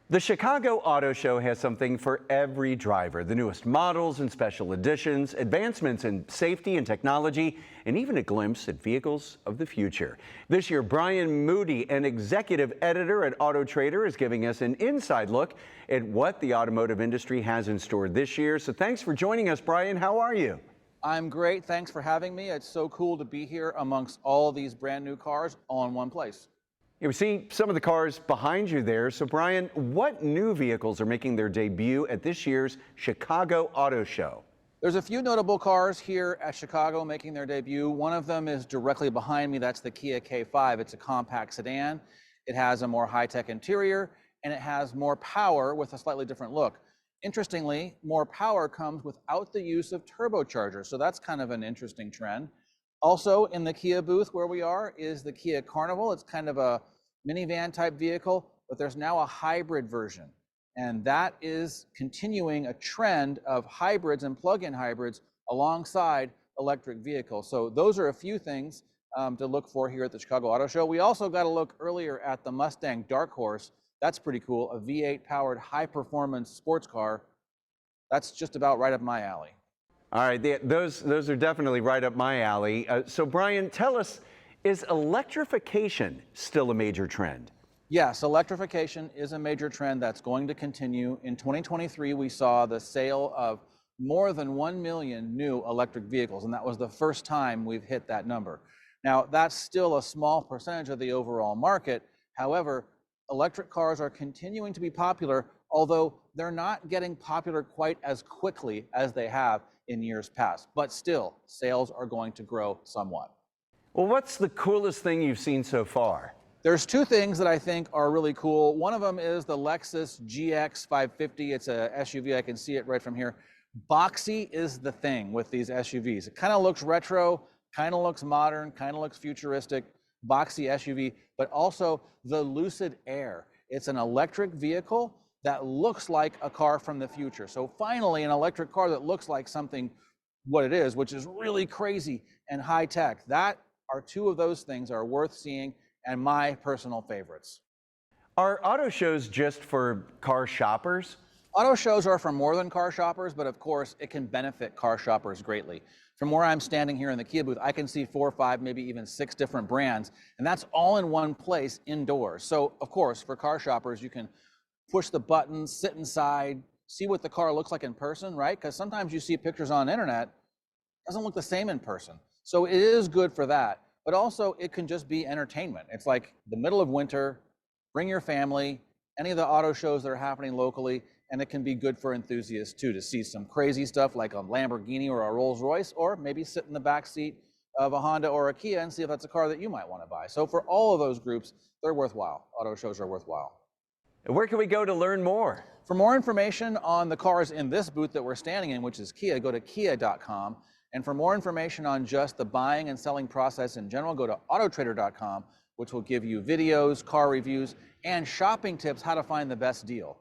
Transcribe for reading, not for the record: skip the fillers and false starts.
The Chicago Auto Show has something for every driver. The newest models and special editions, advancements in safety and technology, and even a glimpse at vehicles of the future. This year, Brian Moody, an executive editor at Autotrader, is giving us an inside look at what the automotive industry has in store this year. So thanks for joining us, Brian. How are you? I'm great. Thanks for having me. It's so cool to be here amongst all these brand new cars all in one place. We see some of the cars behind you there. So Brian, what new vehicles are making their debut at this year's Chicago Auto Show? There's a few notable cars here at Chicago making their debut. One of them is directly behind me. That's the Kia K5. It's a compact sedan. It has a more high-tech interior, and it has more power with a slightly different look. Interestingly, more power comes without the use of turbochargers, so that's kind of an interesting trend. Also in the Kia booth where we are is the Kia Carnival. It's kind of a minivan type vehicle, but there's now a hybrid version. And that is continuing a trend of hybrids and plug-in hybrids alongside electric vehicles. So those are a few things to look for here at the Chicago Auto Show. We also got to look earlier at the Mustang Dark Horse. That's pretty cool, a V8 powered high performance sports car. That's just about right up my alley. All right, those are definitely right up my alley. So Brian, tell us, is electrification still a major trend? Yes, electrification is a major trend that's going to continue. In 2023, we saw the sale of more than 1 million new electric vehicles, and that was the first time we've hit that number. Now, that's still a small percentage of the overall market. However, electric cars are continuing to be popular, although they're not getting popular quite as quickly as they have in years past. But still, sales are going to grow somewhat. Well, what's the coolest thing you've seen so far? There's two things that I think are really cool. One of them is the Lexus GX 550. It's a SUV. I can see it right from here. Boxy is the thing with these SUVs. It kind of looks retro, kind of looks modern, kind of looks futuristic. Boxy SUV, but also the Lucid Air. It's an electric vehicle that looks like a car from the future. So finally, an electric car that looks like something, what it is, which is really crazy and high tech. That are two of those things are worth seeing and my personal favorites. Are auto shows just for car shoppers? Auto shows are for more than car shoppers, but of course it can benefit car shoppers greatly. From where I'm standing here in the Kia booth, I can see 4, 5, maybe even 6 different brands, and that's all in one place indoors. So of course, for car shoppers, you can push the buttons, sit inside, see what the car looks like in person, right? Because sometimes you see pictures on the internet, it doesn't look the same in person. So it is good for that, but also it can just be entertainment. It's like the middle of winter, bring your family, any of the auto shows that are happening locally, and it can be good for enthusiasts too, to see some crazy stuff like a Lamborghini or a Rolls Royce, or maybe sit in the back seat of a Honda or a Kia and see if that's a car that you might want to buy. So for all of those groups, they're worthwhile. Auto shows are worthwhile. Where can we go to learn more? For more information on the cars in this booth that we're standing in, which is Kia, go to kia.com. And for more information on just the buying and selling process in general, go to autotrader.com, which will give you videos, car reviews, and shopping tips how to find the best deal.